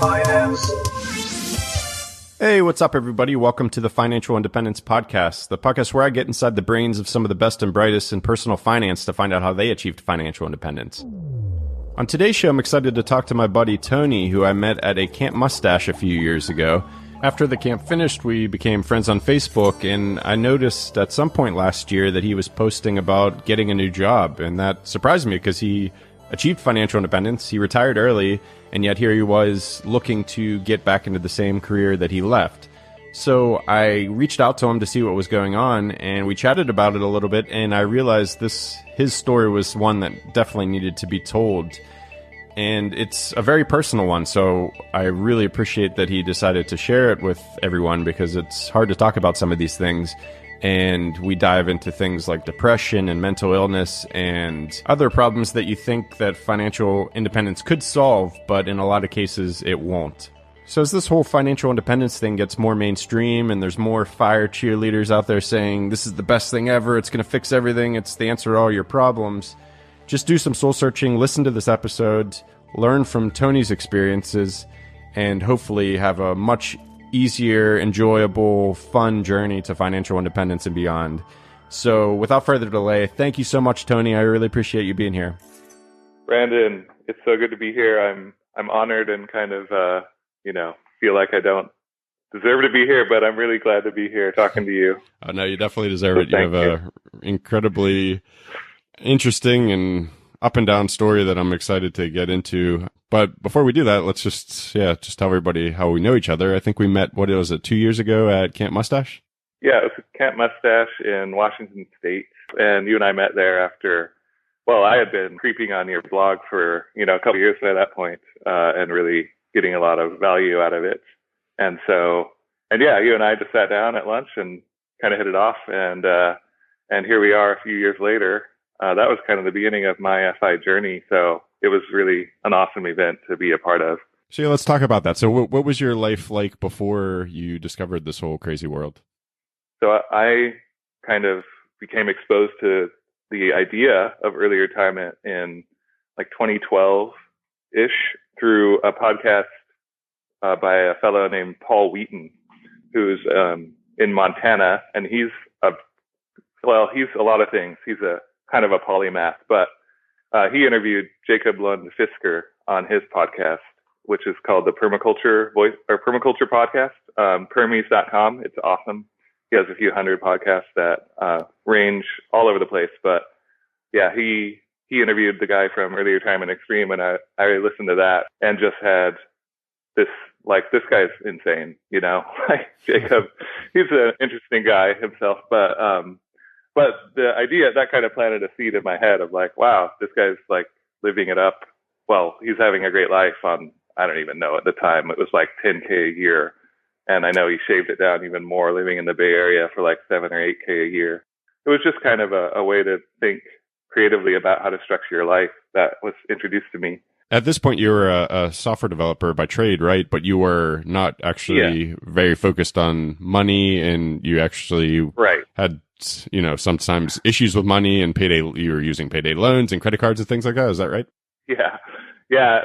Finance. Hey, what's up, everybody? Welcome to the Financial Independence Podcast, the podcast where I get inside the brains of some of the best and brightest in personal finance to find out how they achieved financial independence. On today's show, I'm excited to talk to my buddy Tony, who I met at a Camp Mustache a few years ago. After the camp finished, we became friends on Facebook, and I noticed at some point last year that he was posting about getting a new job, and that surprised me because he achieved financial independence, he retired early, and yet here he was looking to get back into the same career that he left. So I reached out to him to see what was going on, and we chatted about it a little bit, and I realized his story was one that definitely needed to be told. And it's a very personal one, so I really appreciate that he decided to share it with everyone because it's hard to talk about some of these things. And we dive into things like depression and mental illness and other problems that you think that financial independence could solve, but in a lot of cases it won't. So as this whole financial independence thing gets more mainstream and there's more fire cheerleaders out there saying this is the best thing ever, it's going to fix everything, it's the answer to all your problems, just do some soul searching, listen to this episode, learn from Tony's experiences, and hopefully have a much easier, enjoyable, fun journey to financial independence and beyond. So without further delay, thank you so much, Tony. I really appreciate you being here. Brandon, it's so good to be here. I'm honored and kind of, feel like I don't deserve to be here, but I'm really glad to be here talking to you. Oh, no, you definitely deserve it. You have an incredibly interesting and up and down story that I'm excited to get into. But before we do that, let's just tell everybody how we know each other. I think we met, 2 years ago at Camp Mustache? Yeah, it was Camp Mustache in Washington State. And you and I met there after, I had been creeping on your blog for, a couple of years by that point, and really getting a lot of value out of it. And so, you and I just sat down at lunch and kind of hit it off. And here we are a few years later. That was kind of the beginning of my FI journey. So it was really an awesome event to be a part of. So let's talk about that. So what was your life like before you discovered this whole crazy world? So I kind of became exposed to the idea of early retirement in like 2012-ish through a podcast by a fellow named Paul Wheaton, who's in Montana. And he's a lot of things. He's a kind of a polymath, but he interviewed Jacob Lund Fisker on his podcast, which is called the Permaculture Podcast, Permies.com. It's awesome. He has a few hundred podcasts that range all over the place, but yeah, he interviewed the guy from Early Retirement Extreme, and I listened to that and just had this guy's insane, like Jacob. He's an interesting guy himself, but the idea that kind of planted a seed in my head of like, wow, this guy's like living it up. Well, he's having a great life on, I don't even know at the time, it was like $10K a year. And I know he shaved it down even more living in the Bay Area for like $7 or $8K a year. It was just kind of a way to think creatively about how to structure your life that was introduced to me. At this point, you were a software developer by trade, right? But you were not actually very focused on money, and you actually had sometimes issues with money and you were using payday loans and credit cards and things like that. Is that right? Yeah.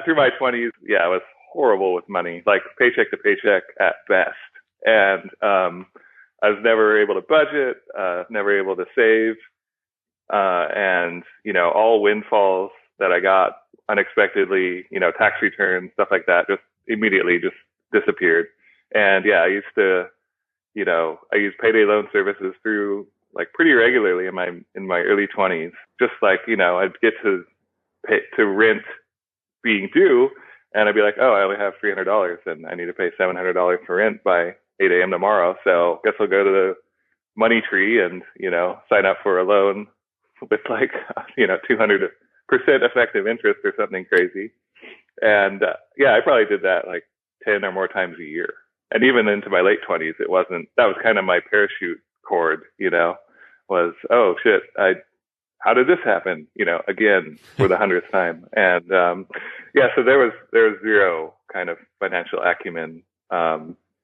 Through my 20s, I was horrible with money, like paycheck to paycheck at best. And I was never able to budget, never able to save. And, all windfalls that I got unexpectedly, tax returns, stuff like that, just immediately just disappeared. And I used payday loan services through like pretty regularly in my early 20s. Just like, I'd get to rent being due, and I'd be like, oh, I only have $300 and I need to pay $700 for rent by 8 a.m. tomorrow. So I guess I'll go to the money tree and, sign up for a loan with like, 200% effective interest or something crazy. And I probably did that like 10 or more times a year. And even into my late 20s, that was kind of my parachute cord, was, oh shit, how did this happen? Again, for the 100th time. And, so there was zero kind of financial acumen,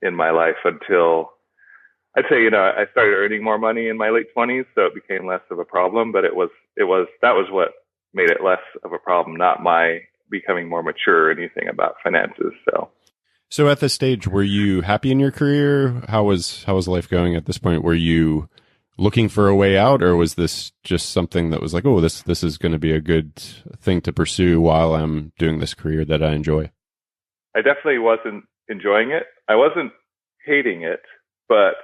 in my life until I'd say, I started earning more money in my late 20s. So it became less of a problem, but that was what made it less of a problem, not my becoming more mature or anything about finances. So So at this stage, were you happy in your career? How was life going at this point? Were you looking for a way out, or was this just something that was like, oh, this is going to be a good thing to pursue while I'm doing this career that I enjoy? I definitely wasn't enjoying it. I wasn't hating it, but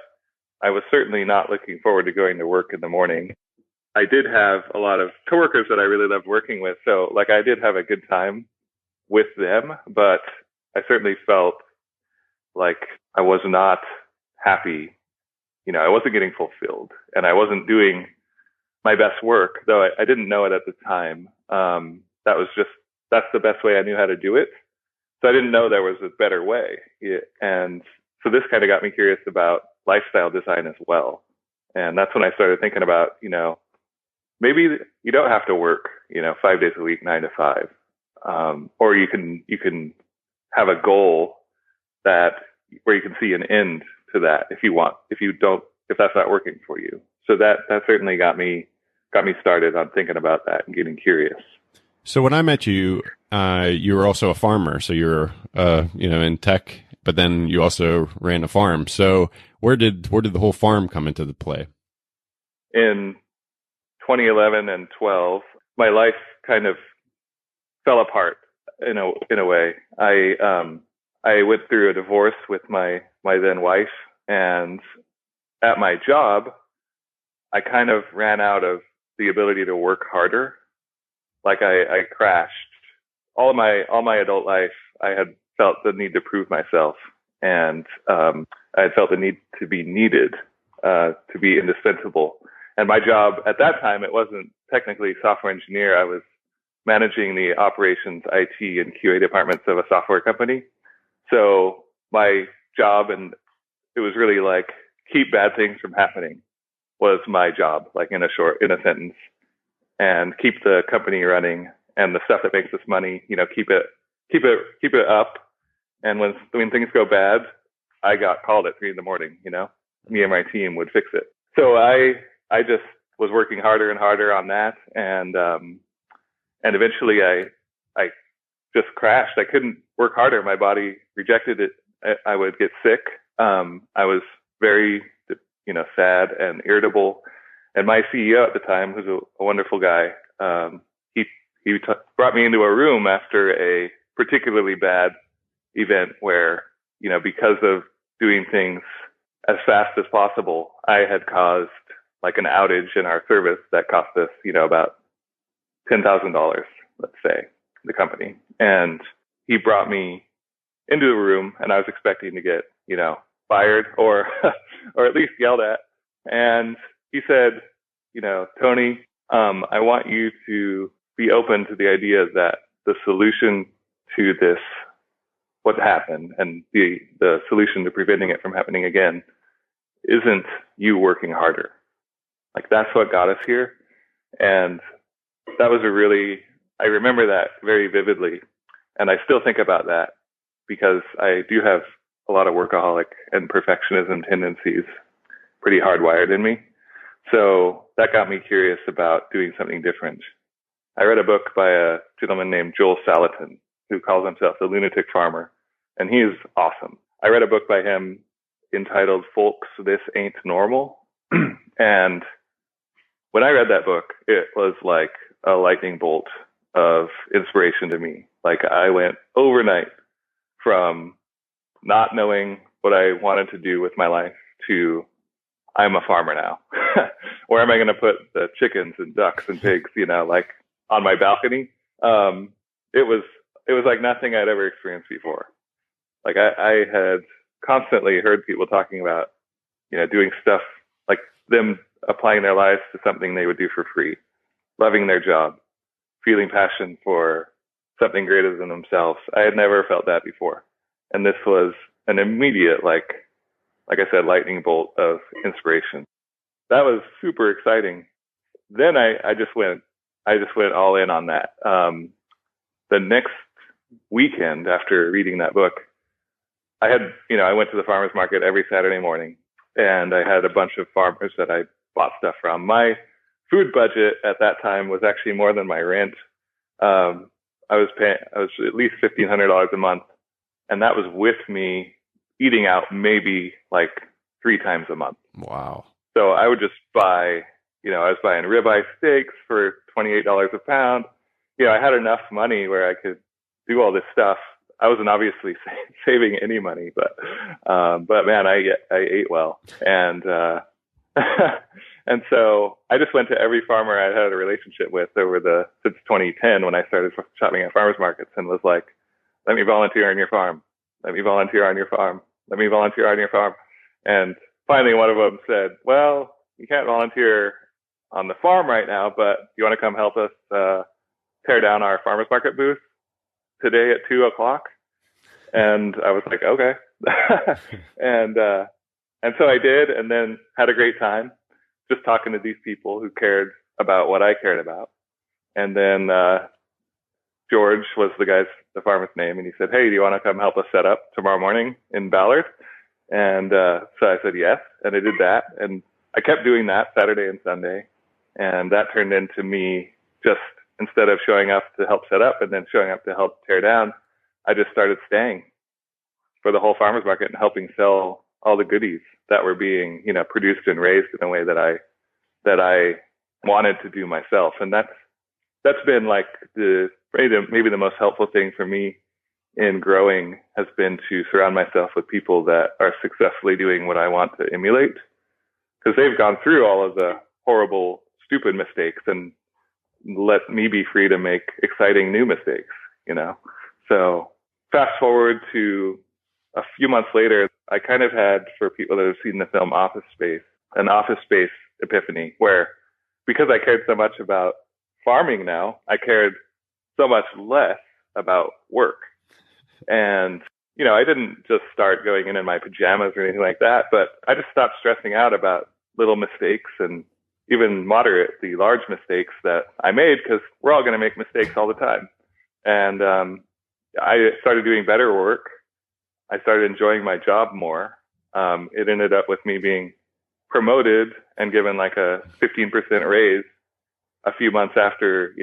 I was certainly not looking forward to going to work in the morning. I did have a lot of coworkers that I really loved working with. So like I did have a good time with them, but I certainly felt like I was not happy. You know, I wasn't getting fulfilled and I wasn't doing my best work, though I didn't know it at the time. That's the best way I knew how to do it. So I didn't know there was a better way. And so this kind of got me curious about lifestyle design as well. And that's when I started thinking about, maybe you don't have to work, 5 days a week, 9 to 5. Or you can have a goal that where you can see an end to that if that's not working for you. So that certainly got me started on thinking about that and getting curious. So when I met you, you were also a farmer. So you're, in tech, but then you also ran a farm. So where did the whole farm come into the play? In 2011 and 12, my life kind of fell apart in a way. I went through a divorce with my then wife, and at my job, I kind of ran out of the ability to work harder. Like I crashed. All my adult life, I had felt the need to prove myself, and I had felt the need to be needed, to be indispensable. And my job at that time, it wasn't technically software engineer. I was managing the operations, IT, and QA departments of a software company. So my job, and it was really like keep bad things from happening, was my job, like in a sentence, and keep the company running and the stuff that makes us money, keep it up. And when things go bad, I got called at 3 a.m. Me and my team would fix it. So I just was working harder and harder on that, and eventually I just crashed. I couldn't work harder. My body rejected it. I would get sick. I was very, sad and irritable. And my CEO at the time, who's a wonderful guy, he brought me into a room after a particularly bad event where, because of doing things as fast as possible, I had caused like an outage in our service that cost us, about $10,000, let's say, the company. And he brought me into the room, and I was expecting to get, fired or or at least yelled at. And he said, Tony, I want you to be open to the idea that the solution to this, what happened, and the solution to preventing it from happening again, isn't you working harder. Like that's what got us here. And that was I remember that very vividly. And I still think about that because I do have a lot of workaholic and perfectionism tendencies pretty hardwired in me. So that got me curious about doing something different. I read a book by a gentleman named Joel Salatin, who calls himself the Lunatic Farmer, and he's awesome. I read a book by him entitled Folks, This Ain't Normal. And when I read that book, it was like a lightning bolt of inspiration to me. Like I went overnight from not knowing what I wanted to do with my life to I'm a farmer now. Where am I going to put the chickens and ducks and pigs, like on my balcony? It was like nothing I'd ever experienced before. Like I had constantly heard people talking about, doing stuff like them applying their lives to something they would do for free, loving their job, feeling passion for something greater than themselves. I had never felt that before. And this was an immediate, like I said, lightning bolt of inspiration. That was super exciting. Then I just went all in on that. The next weekend after reading that book, I went to the farmer's market every Saturday morning, and I had a bunch of farmers that I bought stuff from. My food budget at that time was actually more than my rent. I was at least $1,500 a month And that was with me eating out maybe like 3 times a month. Wow. So I would just buy, I was buying ribeye steaks for $28 a pound. I had enough money where I could do all this stuff. I wasn't obviously saving any money, but man, I ate well. And, and so I just went to every farmer I had a relationship with since 2010 when I started shopping at farmers markets and was like, let me volunteer on your farm. Let me volunteer on your farm. Let me volunteer on your farm. And finally, one of them said, well, you can't volunteer on the farm right now, but you want to come help us tear down our farmers market booth today at 2:00? And I was like, okay. and so I did, and then had a great time just talking to these people who cared about what I cared about. And then George was the farmer's name, and he said, hey, do you want to come help us set up tomorrow morning in Ballard? And so I said yes, and I did that. And I kept doing that Saturday and Sunday. And that turned into me just, instead of showing up to help set up and then showing up to help tear down, I just started staying for the whole farmers market and helping sell all the goodies that were being, produced and raised in a way that I wanted to do myself. And that's been like maybe the most helpful thing for me in growing has been to surround myself with people that are successfully doing what I want to emulate, because they've gone through all of the horrible, stupid mistakes and let me be free to make exciting new mistakes, So fast forward to a few months later, I kind of had, for people that have seen the film Office Space, an Office Space epiphany where, because I cared so much about farming now, I cared so much less about work. And, I didn't just start going in my pajamas or anything like that, but I just stopped stressing out about little mistakes and even moderately large mistakes that I made, because we're all going to make mistakes all the time. And I started doing better work. I started enjoying my job more. It ended up with me being promoted and given like a 15% raise a few months after,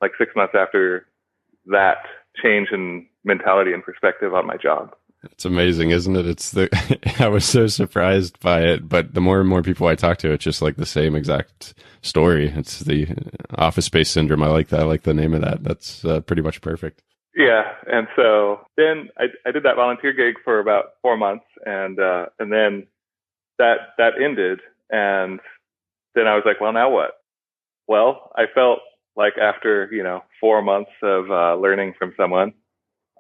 like 6 months after that change in mentality and perspective on my job. It's amazing, isn't it? I was so surprised by it, but the more and more people I talk to, it's just like the same exact story. It's the Office Space syndrome. I like that. I like the name of that. That's pretty much perfect. Yeah. And so then I did that volunteer gig for about 4 months, and then that ended. And then I was like, well, now what? Well, I felt like after, 4 months of learning from someone,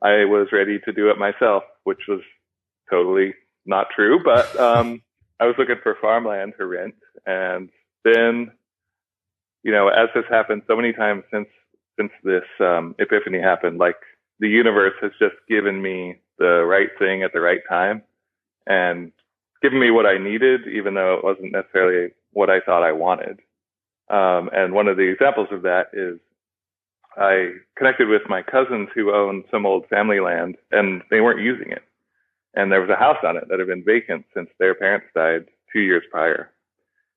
I was ready to do it myself, which was totally not true. But I was looking for farmland to rent. And then, as this happened so many times since this epiphany happened, like the universe has just given me the right thing at the right time and given me what I needed, even though it wasn't necessarily what I thought I wanted. And one of the examples of that is I connected with my cousins who owned some old family land, and they weren't using it. And there was a house on it that had been vacant since their parents died 2 years prior.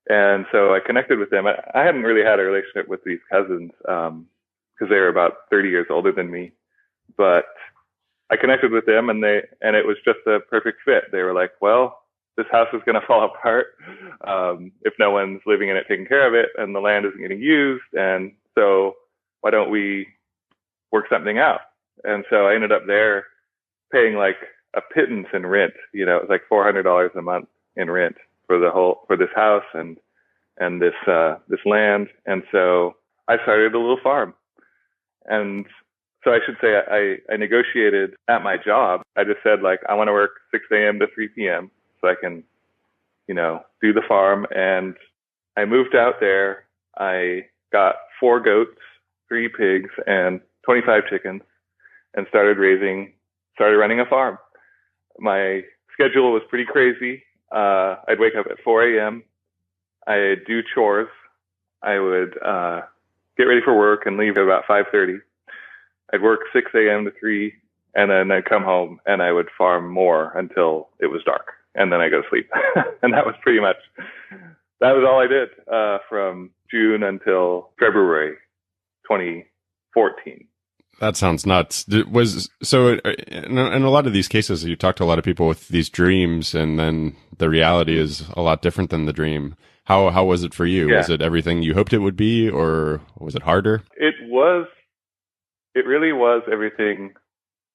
And so I connected with them. I hadn't really had a relationship with these cousins because they were about 30 years older than me. But I connected with them, and it was just a perfect fit. They were like, well, this house is going to fall apart if no one's living in it taking care of it, and the land isn't getting used. And so why don't we work something out? And so I ended up there paying like a pittance in rent. It was like $400 a month in rent for this house and this land. And so I started a little farm. And so I should say I negotiated at my job. I just said, like, I want to work 6 a.m. to 3 p.m. so I can, do the farm. And I moved out there. I got 4 goats, 3 pigs, and 25 chickens, and started running a farm. My schedule was pretty crazy. I'd wake up at 4 a.m. I'd do chores. I would get ready for work and leave at about 5:30. I'd work 6 a.m. to 3, and then I'd come home and I would farm more until it was dark, and then I go to sleep. And that was all I did from June until February 2014. That sounds nuts. In a lot of these cases, you talk to a lot of people with these dreams, and then the reality is a lot different than the dream. How was it for you? Yeah. Was it everything you hoped it would be, or was it harder? It was. It really was everything.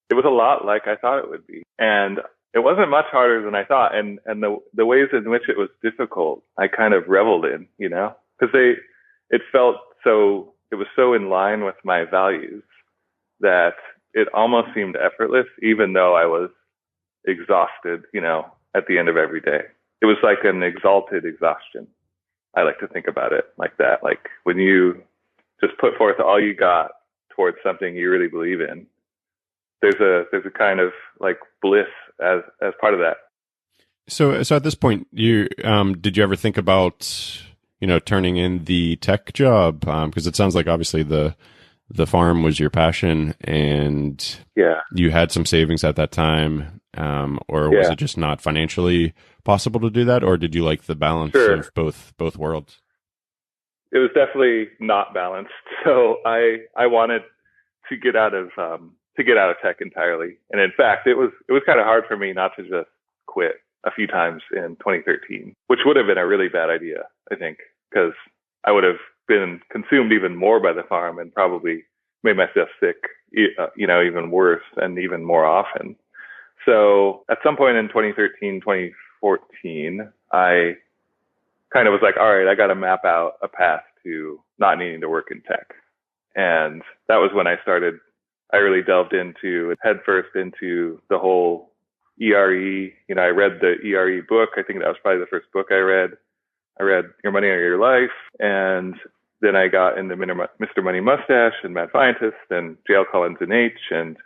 It was a lot like I thought it would be, and it wasn't much harder than I thought. And the ways in which it was difficult, I kind of reveled in, because it felt so. It was so in line with my values that it almost seemed effortless, even though I was exhausted, at the end of every day. It was like an exalted exhaustion. I like to think about it like that. Like when you just put forth all you got towards something you really believe in, there's a kind of like bliss as part of that. So at this point, did you ever think about, turning in the tech job? Because it sounds like obviously the farm was your passion, and you had some savings at that time, or was it just not financially possible to do that, or did you like the balance of both worlds? It was definitely not balanced. So I wanted to get out of tech entirely, and in fact, it was kind of hard for me not to just quit a few times in 2013, which would have been a really bad idea, I think, because I would have been consumed even more by the farm and probably made myself sick, even worse and even more often. So at some point in 2013, 2014, I kind of was like, all right, I got to map out a path to not needing to work in tech. And that was when I really delved headfirst into the whole ERE. I read the ERE book. I think that was probably the first book I read. I read Your Money or Your Life, and then I got into Mr. Money Mustache and Mad Scientist and JL Collins and H and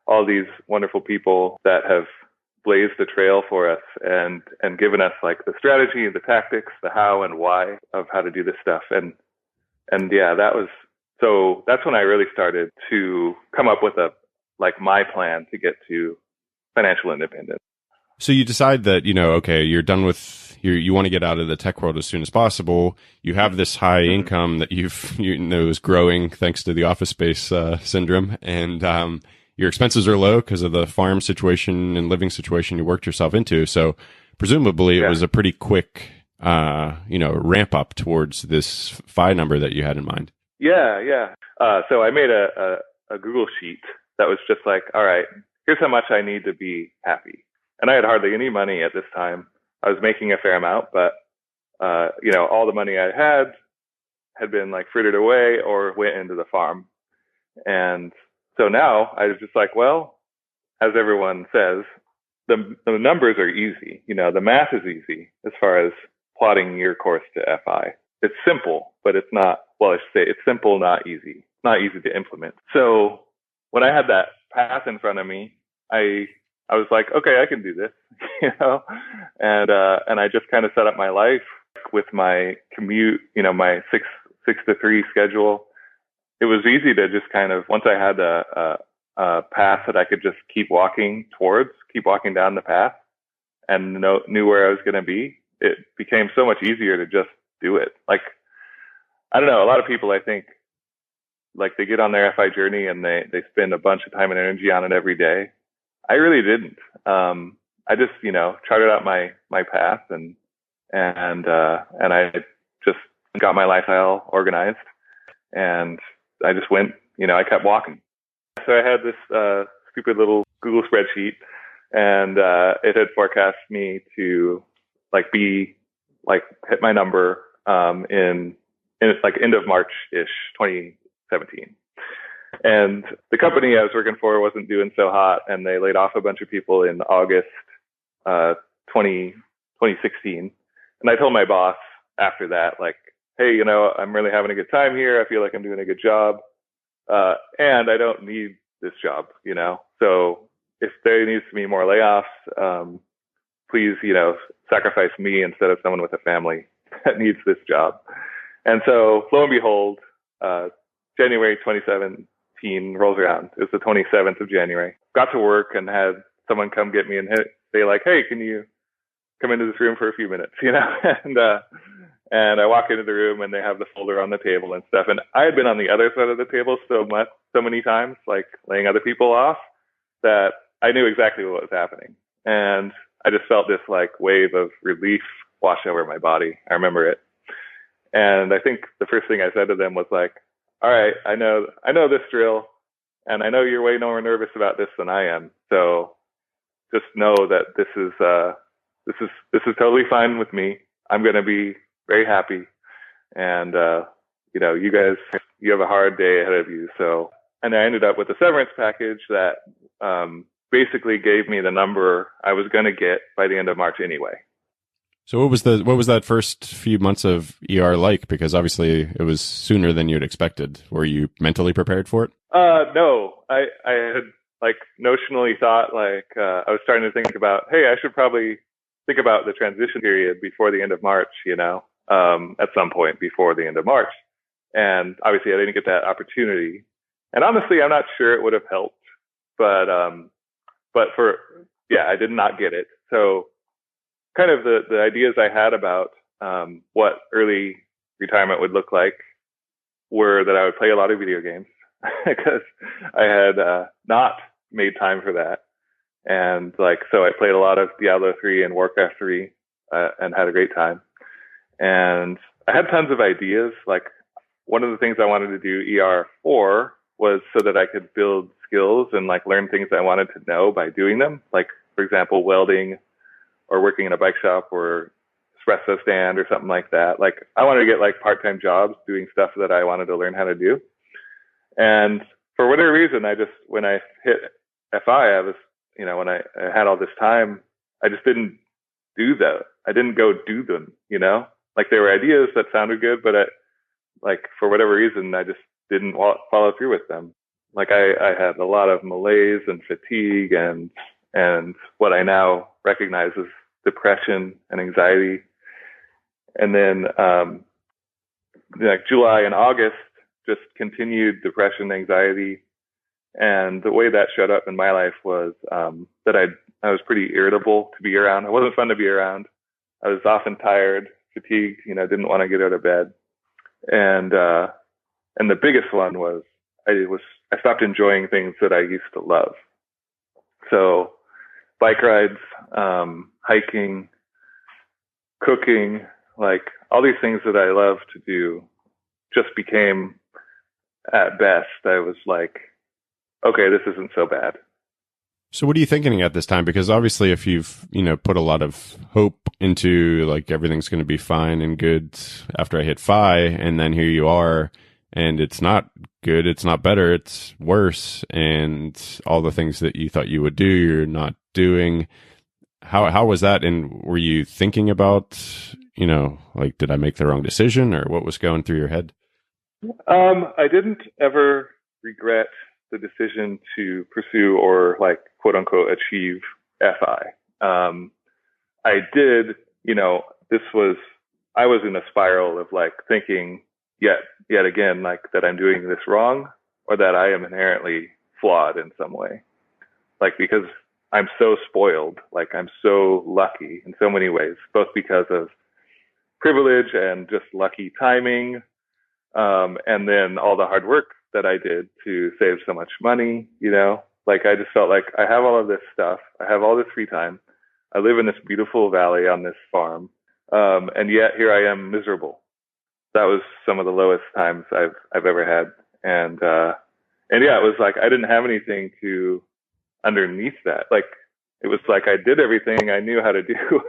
all these wonderful people that have blazed the trail for us and given us like the strategy, the tactics, the how and why of how to do this stuff. And that's when I really started to come up with my plan to get to financial independence. So you decide that, okay, you're done with you want to get out of the tech world as soon as possible. You have this high income that is growing thanks to the office space syndrome, and your expenses are low because of the farm situation and living situation you worked yourself into. So presumably it was a pretty quick, ramp up towards this FI number that you had in mind. Yeah. So I made a Google sheet that was just like, all right, here's how much I need to be happy. And I had hardly any money at this time. I was making a fair amount, but, all the money I had been like frittered away or went into the farm. And so now I was just like, well, as everyone says, the numbers are easy. The math is easy as far as plotting your course to FI. It's simple, but it's not, well, I should say it's simple, not easy. Not easy to implement. So when I had that path in front of me, I was like, okay, I can do this, and I just kind of set up my life with my commute, my 6 to 3 schedule. It was easy to just kind of, once I had a path that I could just keep walking down the path and knew where I was going to be, it became so much easier to just do it. Like, I don't know, a lot of people, I think, like they get on their FI journey and they spend a bunch of time and energy on it every day. I really didn't. I just, charted out my path and I just got my lifestyle organized, and I just went, I kept walking. So I had this stupid little Google spreadsheet, and it had forecast me to hit my number in end of March-ish, 2017. And the company I was working for wasn't doing so hot, and they laid off a bunch of people in August 2016. And I told my boss after that, like, hey, I'm really having a good time here. I feel like I'm doing a good job. And I don't need this job, So if there needs to be more layoffs, please, sacrifice me instead of someone with a family that needs this job. And so lo and behold, January 2017 rolls around. It was the 27th of January. Got to work and had someone come get me and say like, hey, can you come into this room for a few minutes, And I walk into the room and they have the folder on the table and stuff. And I had been on the other side of the table so many times, like laying other people off, that I knew exactly what was happening. And I just felt this like wave of relief wash over my body. I remember it. And I think the first thing I said to them was like, all right, I know this drill, and I know you're way more nervous about this than I am. So just know that this is totally fine with me. I'm going to be very happy. And, you guys, you have a hard day ahead of you. So, and I ended up with a severance package that, basically gave me the number I was going to get by the end of March anyway. So what was that first few months of ER like? Because obviously it was sooner than you'd expected. Were you mentally prepared for it? No, I had like notionally thought I was starting to think about, hey, I should probably think about the transition period before the end of March, at some point before the end of March. And obviously I didn't get that opportunity. And honestly, I'm not sure it would have helped, but I did not get it. So kind of the ideas I had about what early retirement would look like were that I would play a lot of video games because I had not made time for that. And so I played a lot of Diablo 3 and Warcraft 3 and had a great time. And I had tons of ideas. Like one of the things I wanted to do ER for was so that I could build skills and learn things I wanted to know by doing them. Like, for example, welding or working in a bike shop or espresso stand or something like that. I wanted to get part-time jobs doing stuff that I wanted to learn how to do. And for whatever reason, when I hit FI, I was, when I had all this time, I just didn't do that. I didn't go do them, there were ideas that sounded good, but for whatever reason, I just didn't follow through with them. I had a lot of malaise and fatigue and what I now recognize as depression and anxiety. And then, July and August, just continued depression, anxiety. And the way that showed up in my life was, that I was pretty irritable to be around. It wasn't fun to be around. I was often tired, fatigued, didn't want to get out of bed. And the biggest one was I stopped enjoying things that I used to love. So bike rides, hiking, cooking, all these things that I love to do just became, at best, I was okay, this isn't so bad. So what are you thinking at this time? Because obviously if you've, put a lot of hope into everything's going to be fine and good after I hit FI, and then here you are and it's not good, it's not better, it's worse, and all the things that you thought you would do, you're not doing. How was that? And were you thinking about, did I make the wrong decision, or what was going through your head? I didn't ever regret the decision to pursue or quote unquote achieve FI. I did, I was in a spiral of thinking yet again, that I'm doing this wrong or that I am inherently flawed in some way. Because I'm so spoiled, I'm so lucky in so many ways, both because of privilege and just lucky timing. And then all the hard work that I did to save so much money, I just felt like I have all of this stuff. I have all this free time. I live in this beautiful valley on this farm. And yet here I am miserable. That was some of the lowest times I've ever had. And yeah, it was I didn't have anything to underneath that. It was I did everything I knew how to do.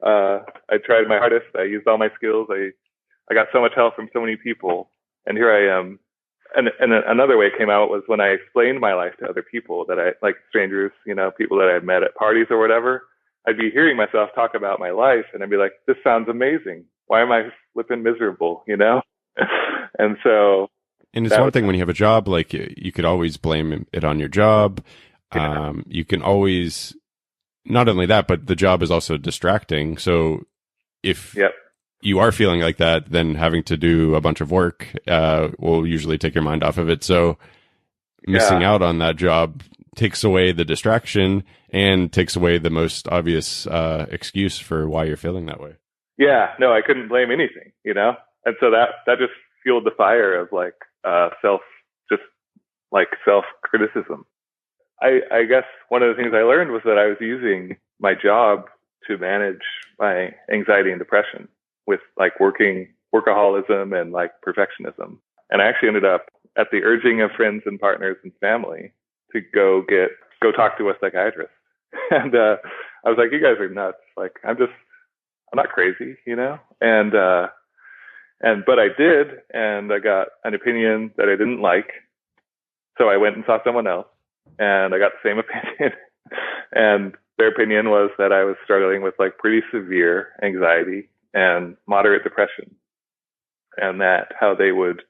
I tried my hardest. I used all my skills. I got so much help from so many people, and here I am. And another way it came out was when I explained my life to other people that I strangers, people that I had met at parties or whatever. I'd be hearing myself talk about my life, and I'd be like, "This sounds amazing. Why am I flipping miserable?" And so. And it's one thing when you have a job, you could always blame it on your job. Yeah. You can always, not only that, but the job is also distracting. So if you are feeling like that, then having to do a bunch of work will usually take your mind off of it. So missing out on that job takes away the distraction and takes away the most obvious excuse for why you're feeling that way. yeah, no, I couldn't blame anything, you know? And so that just fueled the fire of like, just like self criticism. I guess one of the things I learned was that I was using my job to manage my anxiety and depression with like workaholism and like perfectionism. And I actually ended up at the urging of friends and partners and family to go talk to a psychiatrist. And, I was like, you guys are nuts. Like, I'm not crazy, you know? But I did, and I got an opinion that I didn't like. So I went and saw someone else, and I got the same opinion. And their opinion was that I was struggling with like pretty severe anxiety and moderate depression. And that how they would,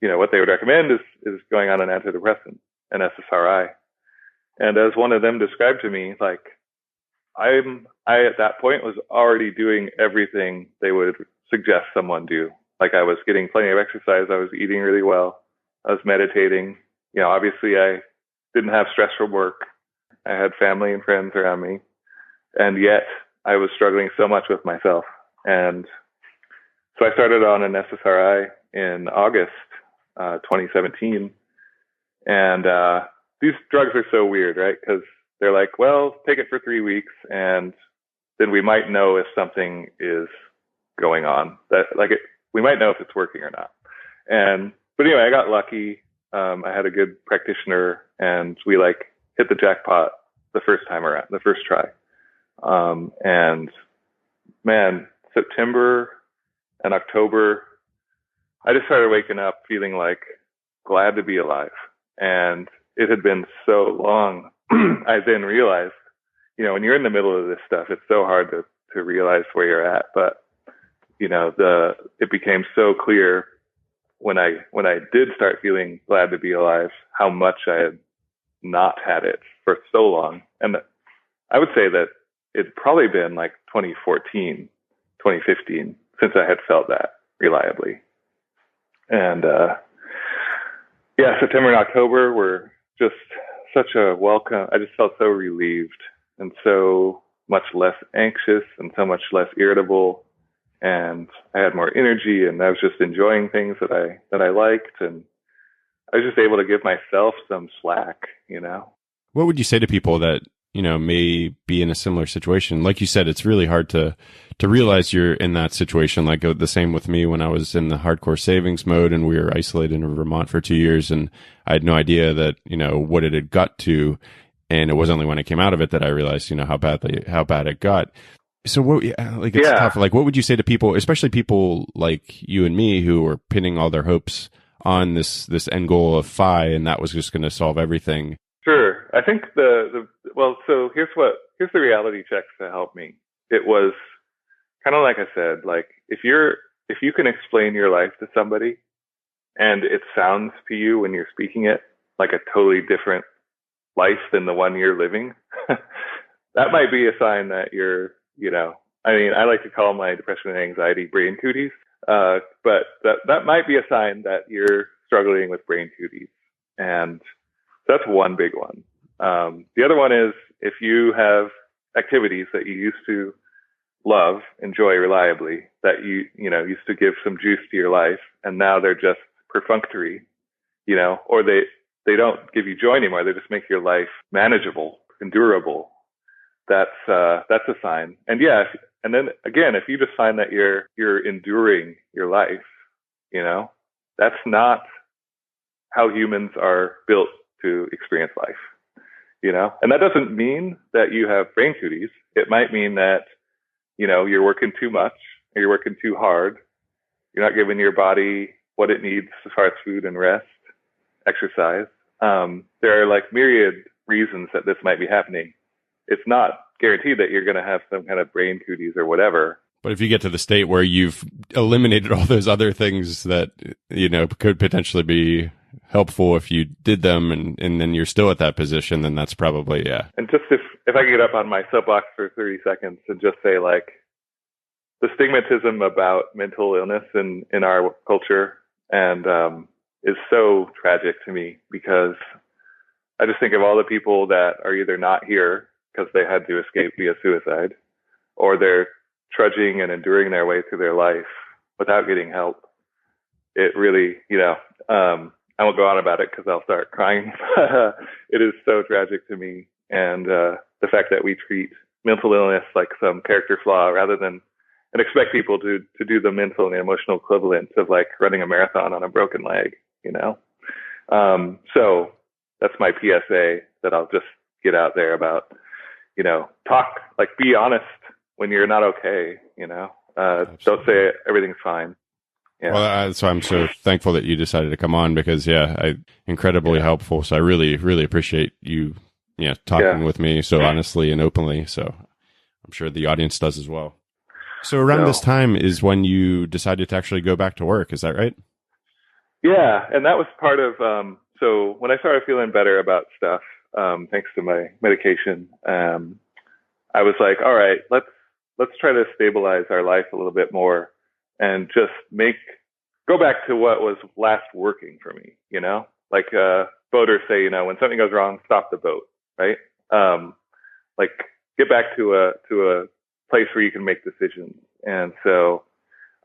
what they would recommend is going on an antidepressant, an SSRI. And as one of them described to me, like, I at that point was already doing everything they would suggest someone do. Like, I was getting plenty of exercise. I was eating really well. I was meditating. Obviously I didn't have stress from work. I had family and friends around me. And yet I was struggling so much with myself. And so I started on an SSRI in August 2017. And these drugs are so weird, right? Because they're like, well, take it for 3 weeks, and then we might know if something is going on. We might know if it's working or not. But anyway, I got lucky. I had a good practitioner, and we like hit the jackpot the first time around, the first try. And man, September and October, I just started waking up feeling like glad to be alive. And it had been so long. I then realized, when you're in the middle of this stuff, it's so hard to realize where you're at. But, it became so clear when I did start feeling glad to be alive, how much I had not had it for so long. And I would say that it'd probably been like 2014, 2015 since I had felt that reliably. And, September and October were just such a welcome. I just felt so relieved and so much less anxious and so much less irritable. And I had more energy, and I was just enjoying things that I liked. And I was just able to give myself some slack, What would you say to people that, may be in a similar situation? Like you said, it's really hard to realize you're in that situation. Like the same with me when I was in the hardcore savings mode and we were isolated in Vermont for 2 years, and I had no idea that, what it had got to. And it was only when I came out of it that I realized, how bad it got. So it's tough. Like, what would you say to people, especially people like you and me who are pinning all their hopes on this end goal of FI, and that was just going to solve everything? Sure. I think so here's the reality checks to help me. It was kind of like I said, like, if you can explain your life to somebody and it sounds to you when you're speaking it like a totally different life than the one you're living, that might be a sign that you're, I like to call my depression and anxiety brain cooties. But that might be a sign that you're struggling with brain cooties. And that's one big one. The other one is if you have activities that you used to love, enjoy reliably, that you used to give some juice to your life, and now they're just perfunctory, or they don't give you joy anymore. They just make your life manageable, endurable. That's a sign. And and then again, if you just find that you're enduring your life, that's not how humans are built to experience life, and that doesn't mean that you have brain cooties. It might mean that, you're working too much, or you're working too hard. You're not giving your body what it needs as far as food and rest, exercise. There are like myriad reasons that this might be happening. It's not guaranteed that you're going to have some kind of brain cooties or whatever. But if you get to the state where you've eliminated all those other things that, could potentially be helpful if you did them, and then you're still at that position, then that's probably, yeah. And just if I could get up on my soapbox for 30 seconds and just say, like, the stigmatism about mental illness in our culture and is so tragic to me, because I just think of all the people that are either not here because they had to escape via suicide, or they're trudging and enduring their way through their life without getting help. It really, I won't go on about it because I'll start crying. It is so tragic to me. And the fact that we treat mental illness like some character flaw rather than, and expect people to do the mental and emotional equivalent of like running a marathon on a broken leg, So that's my PSA that I'll just get out there about, talk, like be honest when you're not okay, don't say everything's fine. Yeah. Well, so I'm so thankful that you decided to come on because, incredibly helpful. So I really, really appreciate you, talking with me so honestly and openly. So I'm sure the audience does as well. So around this time is when you decided to actually go back to work. Is that right? Yeah. And that was part of, so when I started feeling better about stuff, thanks to my medication, I was like, all right, let's try to stabilize our life a little bit more and just go back to what was last working for me, like, boaters say, when something goes wrong, stop the boat, right? Like get back to a place where you can make decisions. And so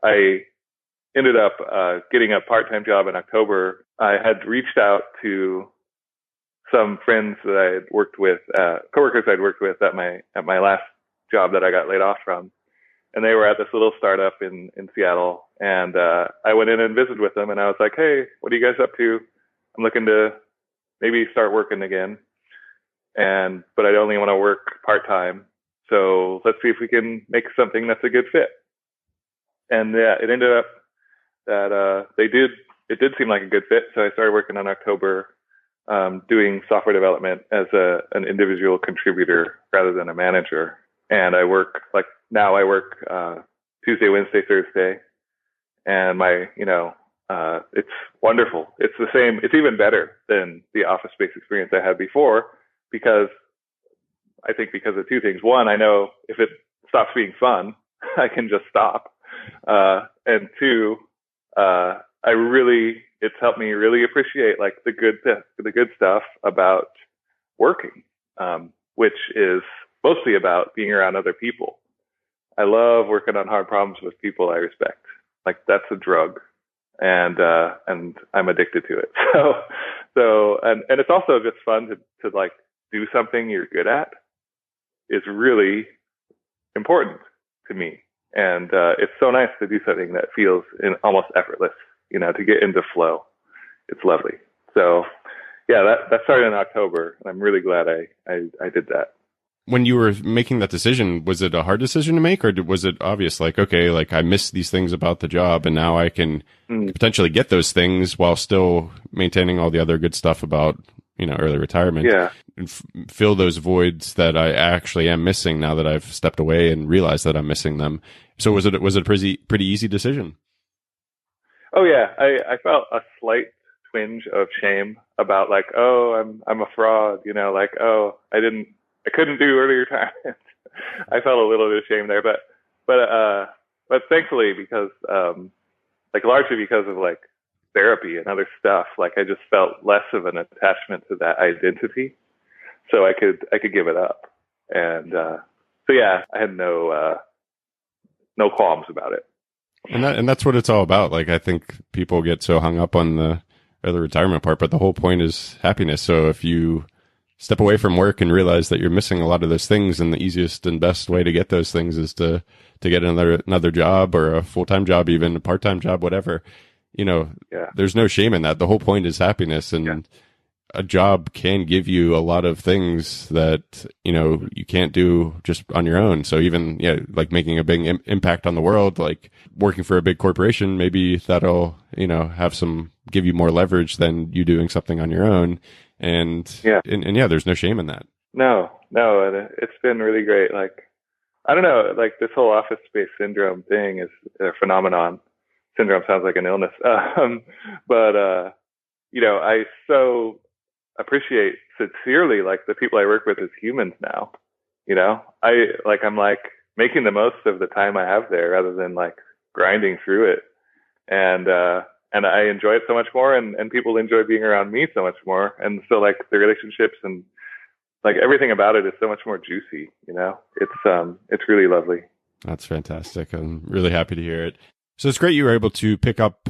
I ended up, getting a part-time job in October. I had reached out to some friends that I had worked with, coworkers I'd worked with at my last job that I got laid off from. And they were at this little startup in Seattle. And I went in and visited with them. And I was like, hey, what are you guys up to? I'm looking to maybe start working again. But I only want to work part-time. So let's see if we can make something that's a good fit. And it ended up that it did seem like a good fit. So I started working in October, doing software development as an individual contributor rather than a manager. And I work Tuesday, Wednesday, Thursday. And it's wonderful. It's the same. It's even better than the office space experience I had before because of two things. One, I know if it stops being fun, I can just stop. And two, it's helped me really appreciate like the good stuff about working, which is mostly about being around other people. I love working on hard problems with people I respect. Like that's a drug, and I'm addicted to it. So it's also just fun to like do something you're good at is really important to me. And it's so nice to do something that feels almost effortless, to get into flow. It's lovely. So yeah, that started in October, and I'm really glad I did that. When you were making that decision, was it a hard decision to make, or was it obvious? Like, okay, like I miss these things about the job, and now I can potentially get those things while still maintaining all the other good stuff about, early retirement. Yeah. And fill those voids that I actually am missing now that I've stepped away and realized that I'm missing them. So was it a pretty easy decision? Oh yeah, I felt a slight twinge of shame about like, oh, I'm a fraud, like, oh, I couldn't do early retirement. I felt a little bit of shame there, but thankfully because, largely because of like therapy and other stuff, like I just felt less of an attachment to that identity. So I could give it up. And, so yeah, I had no qualms about it. And that's what it's all about. Like, I think people get so hung up on the early retirement part, but the whole point is happiness. So if you step away from work and realize that you're missing a lot of those things, and the easiest and best way to get those things is to get another job, or a full-time job, even a part-time job, whatever, there's no shame in that. The whole point is happiness, and a job can give you a lot of things that, you can't do just on your own. So even, like making a big impact on the world, like working for a big corporation, maybe that'll, give you more leverage than you doing something on your own. And there's no shame in that. No, it's been really great. Like, I don't know, like this whole office space syndrome thing is a phenomenon. Syndrome sounds like an illness. I so appreciate sincerely, like the people I work with as humans now, I'm like making the most of the time I have there rather than like grinding through it. And I enjoy it so much more, and people enjoy being around me so much more. And so like the relationships and like everything about it is so much more juicy, It's really lovely. That's fantastic. I'm really happy to hear it. So it's great you were able to pick up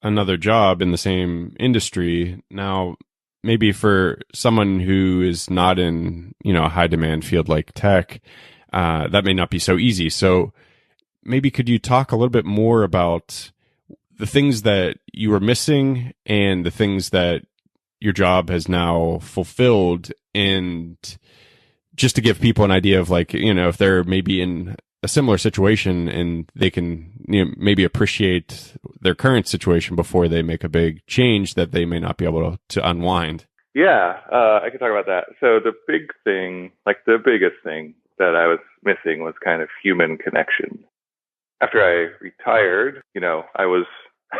another job in the same industry. Now, maybe for someone who is not in, a high demand field like tech, that may not be so easy. So maybe could you talk a little bit more about the things that you were missing and the things that your job has now fulfilled, and just to give people an idea of like, if they're maybe in a similar situation and they can maybe appreciate their current situation before they make a big change that they may not be able to unwind. Yeah, I can talk about that. So the big thing, like the biggest thing that I was missing was kind of human connection. After I retired,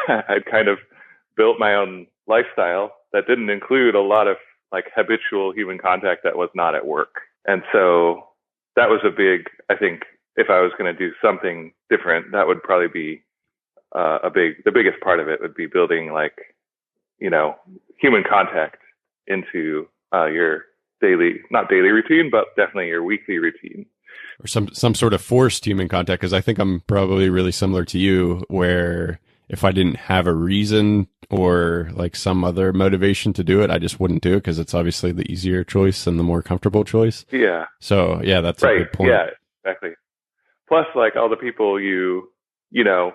I'd kind of built my own lifestyle that didn't include a lot of like habitual human contact that was not at work. And so that was I think if I was going to do something different, that would probably be the biggest part of it would be building like, human contact into your not daily routine, but definitely your weekly routine. Or some sort of forced human contact, because I think I'm probably really similar to you, where if I didn't have a reason or like some other motivation to do it, I just wouldn't do it because it's obviously the easier choice and the more comfortable choice. Yeah. So yeah, that's right. A good point. Yeah, exactly. Plus, like all the people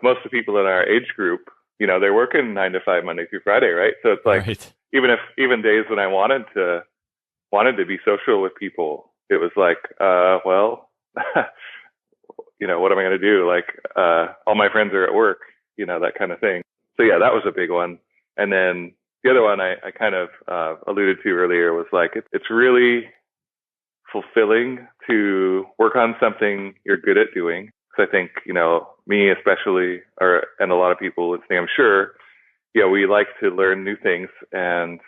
most of the people in our age group, they're working 9 to 5 Monday through Friday, right? So it's like right. even days when I wanted to be social with people, it was like, well, what am I going to do? Like, all my friends are at work, that kind of thing. So yeah, that was a big one. And then the other one I kind of alluded to earlier was like, it's really fulfilling to work on something you're good at doing. Because I think, me especially, and a lot of people listening, I'm sure, we like to learn new things and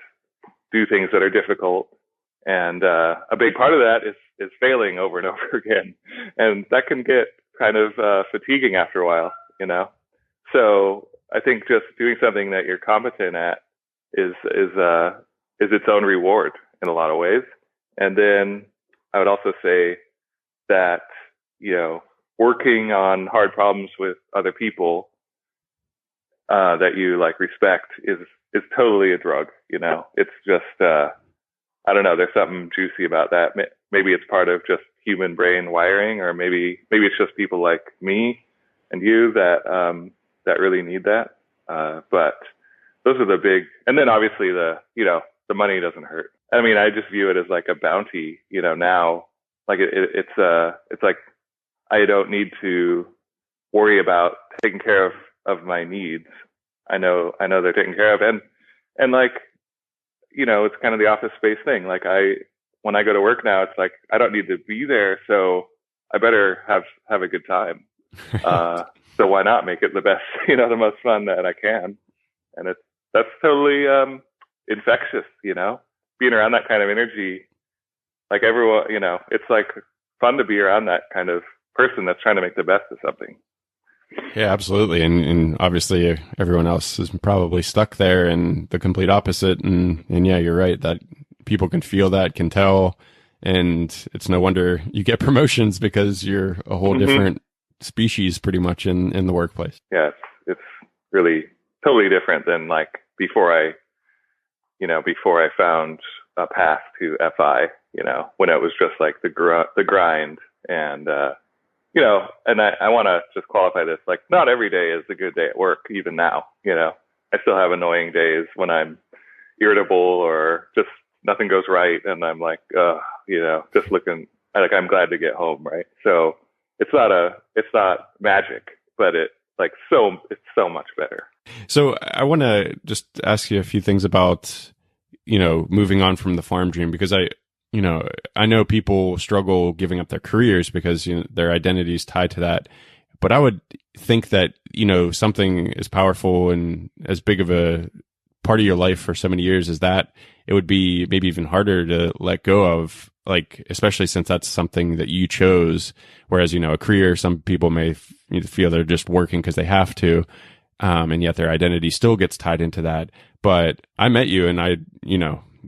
do things that are difficult. And a big part of that is failing over and over again. And that can get kind of fatiguing after a while, So I think just doing something that you're competent at is its own reward in a lot of ways. And then I would also say that, working on hard problems with other people that you like respect is totally a drug. It's just I don't know. There's something juicy about that. Maybe it's part of just human brain wiring, or maybe it's just people like me and you that really need that. But those are the big. And then obviously the money doesn't hurt. I mean, I just view it as like a bounty. Now, like it's like I don't need to worry about taking care of my needs. I know they're taken care of, and like, it's kind of the Office Space thing. Like when I go to work now, it's like, I don't need to be there. So I better have a good time. So why not make it the best, the most fun that I can? And that's totally, infectious, being around that kind of energy. Like everyone, it's like fun to be around that kind of person that's trying to make the best of something. Yeah, absolutely. And obviously everyone else is probably stuck there and the complete opposite. And yeah, you're right that people can feel that, can tell. And it's no wonder you get promotions because you're a whole different species pretty much in the workplace. Yeah, it's really totally different than like before I found a path to FI, when it was just like the grind and, and I want to just qualify this, like not every day is a good day at work, even now, I still have annoying days when I'm irritable or just nothing goes right. And I'm like, just looking like I'm glad to get home. Right. So it's not magic, but it's so much better. So I want to just ask you a few things about, moving on from the farm dream, because I know people struggle giving up their careers because their identity is tied to that. But I would think that, something as powerful and as big of a part of your life for so many years as that, it would be maybe even harder to let go of, like, especially since that's something that you chose. Whereas, a career, some people may feel they're just working because they have to. And yet their identity still gets tied into that. But I met you and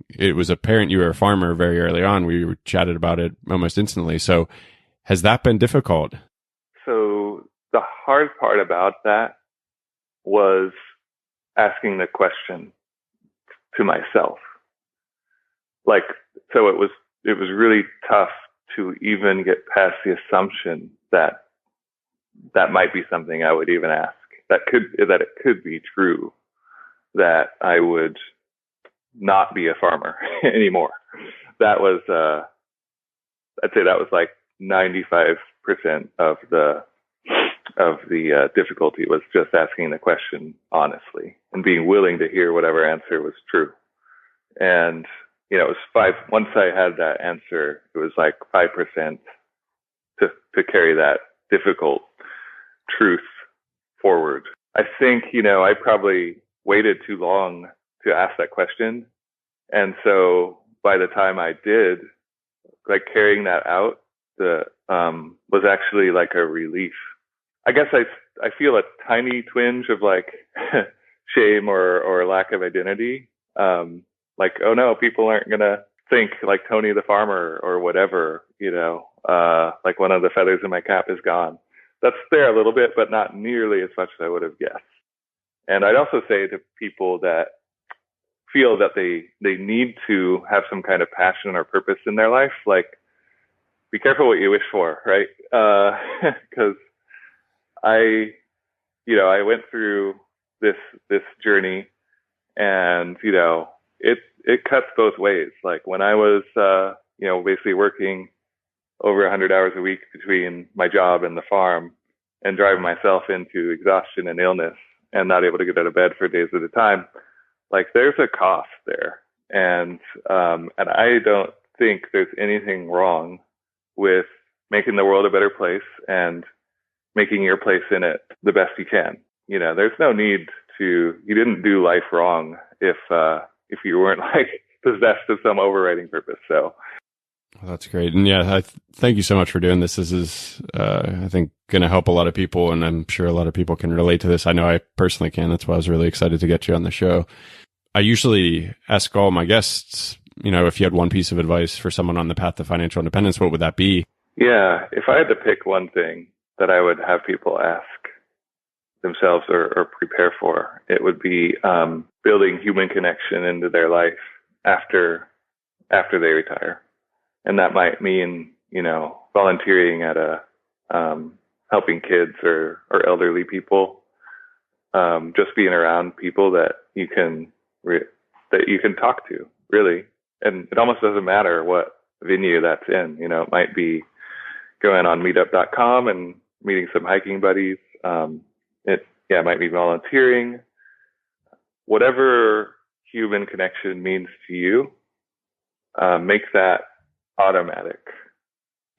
it was apparent you were a farmer very early on. We chatted about it almost instantly. So has that been difficult? So hard part about that was asking the question to myself. Like, so it was really tough to even get past the assumption that might be something I would even ask. That it could be true that I would not be a farmer anymore. That was, I'd say that was like 95% of the difficulty, was just asking the question honestly and being willing to hear whatever answer was true. And, you know, it was once I had that answer, it was like 5% to carry that difficult truth forward. I think, you know, I probably waited too long to ask that question. And so by the time I did, like, carrying that out, was actually like a relief. I guess I feel a tiny twinge of like shame or lack of identity. Like, oh no, people aren't going to think like Tony the farmer or whatever, you know, like one of the feathers in my cap is gone. That's there a little bit, but not nearly as much as I would have guessed. And I'd also say to people that feel that they need to have some kind of passion or purpose in their life, like, be careful what you wish for, right? Because I went through this journey, and, you know, it cuts both ways. Like, when I was, you know, basically working over 100 hours a week between my job and the farm, and driving myself into exhaustion and illness and not able to get out of bed for days at a time, like, there's a cost there. And I don't think there's anything wrong with making the world a better place and making your place in it the best you can. You know, there's no need you didn't do life wrong if you weren't like possessed of some overriding purpose. So. Well, that's great. And yeah, thank you so much for doing this. This is, I think, going to help a lot of people, and I'm sure a lot of people can relate to this. I know I personally can. That's why I was really excited to get you on the show. I usually ask all my guests, you know, if you had one piece of advice for someone on the path to financial independence, what would that be? Yeah, if I had to pick one thing that I would have people ask themselves or prepare for, it would be building human connection into their life after they retire. And that might mean, you know, volunteering at helping kids or elderly people, just being around people that you can talk to, really. And it almost doesn't matter what venue that's in. You know, it might be going on meetup.com and meeting some hiking buddies. It might be volunteering. Whatever human connection means to you, make that automatic,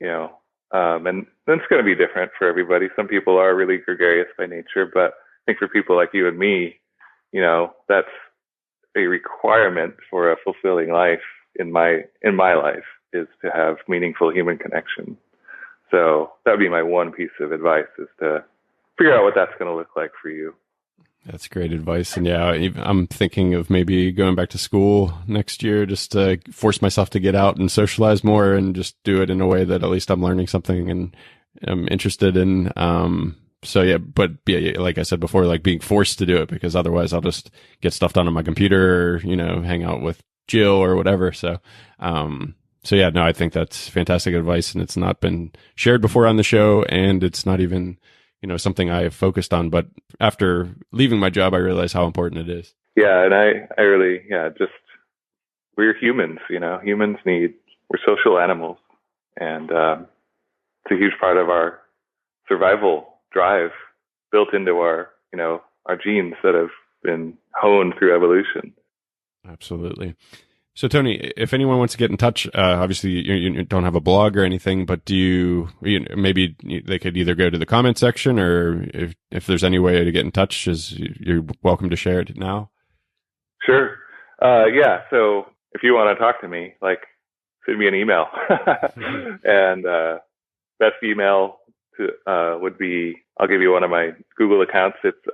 you know. And it's going to be different for everybody. Some people are really gregarious by nature, but I think for people like you and me, you know, that's a requirement for a fulfilling life in my life, is to have meaningful human connection. So that would be my one piece of advice, is to figure out what that's going to look like for you. That's great advice. And yeah, I'm thinking of maybe going back to school next year, just to force myself to get out and socialize more, and just do it in a way that at least I'm learning something and I'm interested in. So yeah, but yeah, like I said before, like, being forced to do it, because otherwise I'll just get stuff done on my computer, or, you know, hang out with Jill or whatever. So yeah, no, I think that's fantastic advice, and it's not been shared before on the show, and it's not even, you know, something I have focused on, but after leaving my job, I realized how important it is. Yeah. And I really, just, we're humans, you know, we're social animals, and it's a huge part of our survival drive, built into our, you know, our genes that have been honed through evolution. Absolutely. So Tony, if anyone wants to get in touch, obviously you don't have a blog or anything, but maybe they could either go to the comment section, or if there's any way to get in touch, you're welcome to share it now. Sure. Yeah. So if you want to talk to me, like, send me an email. And best email would be, I'll give you one of my Google accounts. It's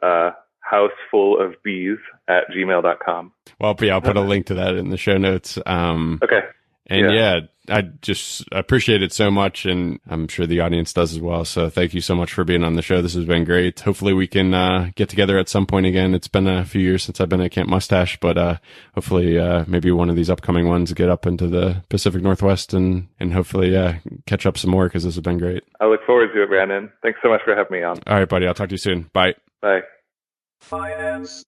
housefullofbees@gmail.com. Well, yeah, I'll put a link to that in the show notes. Okay. And I just appreciate it so much, and I'm sure the audience does as well. So thank you so much for being on the show. This has been great. Hopefully we can get together at some point again. It's been a few years since I've been at Camp Mustache, but hopefully maybe one of these upcoming ones get up into the Pacific Northwest and hopefully catch up some more, because this has been great. I look forward to it, Brandon. Thanks so much for having me on. All right, buddy. I'll talk to you soon. Bye. Bye. Finance